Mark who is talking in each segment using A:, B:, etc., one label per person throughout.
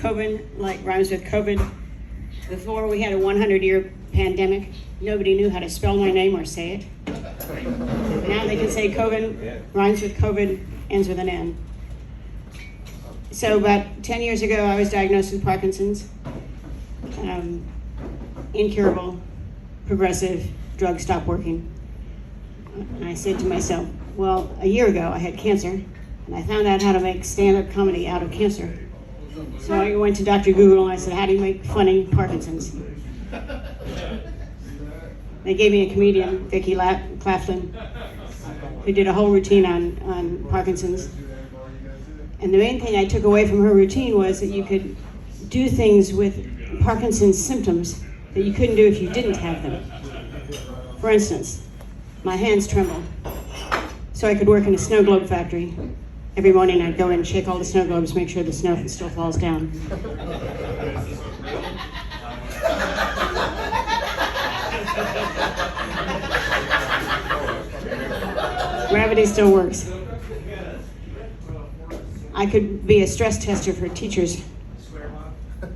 A: COVID, like rhymes with COVID. Before we had a 100-year pandemic, nobody knew how to spell my name or say it. Now they can say COVID, rhymes with COVID, ends with an N. So about 10 years ago, I was diagnosed with Parkinson's. Incurable, progressive, drugs stopped working. And I said to myself, well, a year ago I had cancer, and I found out how to make stand-up comedy out of cancer. So I went to Dr. Google and I said, how do you make funny Parkinson's? They gave me a comedian, Vicki Claflin, who did a whole routine on Parkinson's. And the main thing I took away from her routine was that you could do things with Parkinson's symptoms that you couldn't do if you didn't have them. For instance, my hands tremble, so I could work in a snow globe factory. Every morning I'd go in and shake all the snow globes, make sure the snow still falls down. Gravity still works. I could be a stress tester for teachers.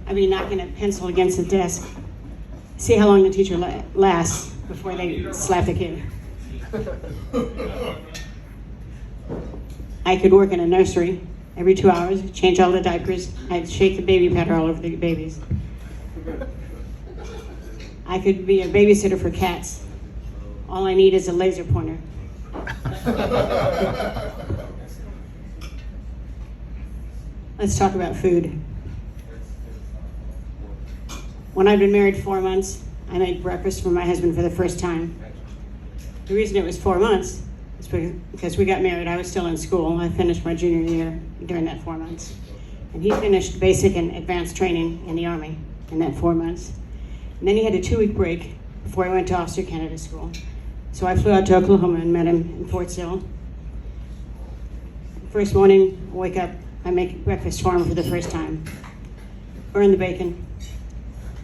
A: I'd be knocking a pencil against the desk, see how long the teacher lasts before they slap the kid. I could work in a nursery every 2 hours, change all the diapers. I'd shake the baby powder all over the babies. I could be a babysitter for cats. All I need is a laser pointer. Let's talk about food. When I'd been married 4 months, I made breakfast for my husband for the first time. The reason it was 4 months is because we got married. I was still in school. I finished my junior year during that 4 months. And he finished basic and advanced training in the Army in that 4 months. And then he had a 2-week break before he went to officer candidate school. So I flew out to Oklahoma and met him in Fort Sill. First morning, I wake up, I make breakfast for him for the first time. Burn the bacon,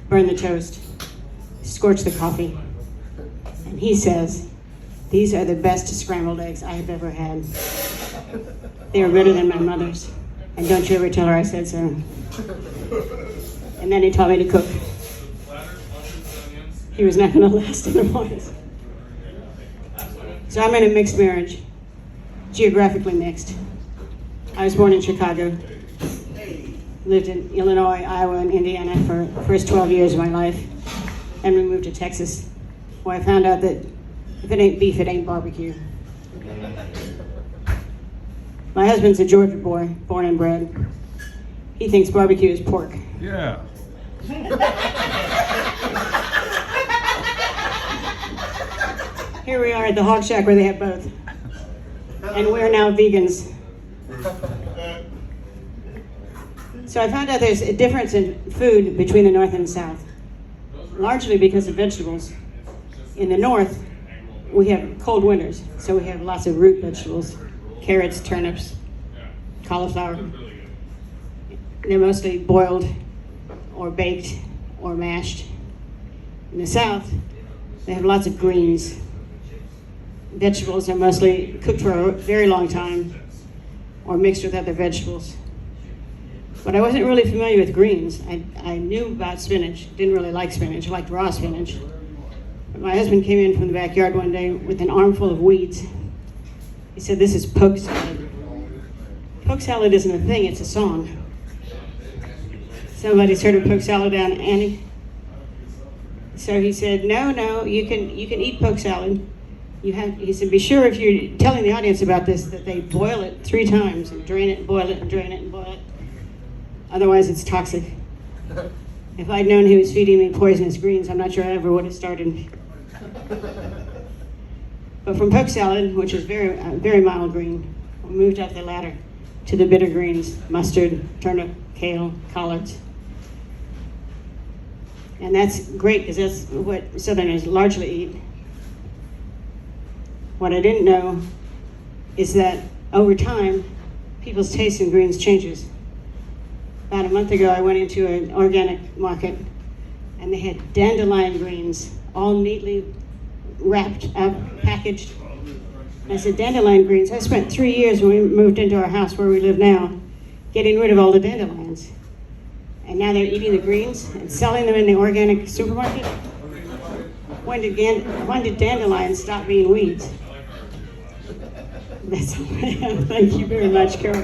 A: burn the toast, scorch the coffee. And he says, these are the best scrambled eggs I have ever had. They are better than my mother's. And don't you ever tell her I said so. And then he taught me to cook. He was not going to last in the morning. So I'm in a mixed marriage, geographically mixed. I was born in Chicago, lived in Illinois, Iowa, and Indiana for the first 12 years of my life. Then we moved to Texas, where I found out that if it ain't beef, it ain't barbecue. My husband's a Georgia boy, born and bred. He thinks barbecue is pork.
B: Yeah.
A: Here we are at the Hog Shack where they have both. And we're now vegans. So I found out there's a difference in food between the North and the South, largely because of vegetables. In the North, we have cold winters, so we have lots of root vegetables, carrots, turnips, cauliflower. They're mostly boiled or baked or mashed. In the South, they have lots of greens. Vegetables are mostly cooked for a very long time or mixed with other vegetables. But I wasn't really familiar with greens. I knew about spinach, didn't really like spinach, I liked raw spinach. But my husband came in from the backyard one day with an armful of weeds. He said, this is poke salad. Poke salad isn't a thing, it's a song. Somebody's heard of poke salad down, Annie? So he said, no, you can eat poke salad. He said, be sure if you're telling the audience about this that they boil it 3 times and drain it and boil it and drain it and boil it. Otherwise it's toxic. If I'd known he was feeding me poisonous greens, I'm not sure I ever would have started. But from poke salad, which is very mild green, we moved up the ladder to the bitter greens, mustard, turnip, kale, collards. And that's great because that's what Southerners largely eat. What I didn't know is that over time, people's taste in greens changes. About a month ago, I went into an organic market and they had dandelion greens, all neatly wrapped up, packaged. And I said, dandelion greens? I spent 3 years when we moved into our house where we live now, getting rid of all the dandelions. and now they're eating the greens and selling them in the organic supermarket. When did dandelions stop being weeds? That's all I have. Thank you very much, Carol.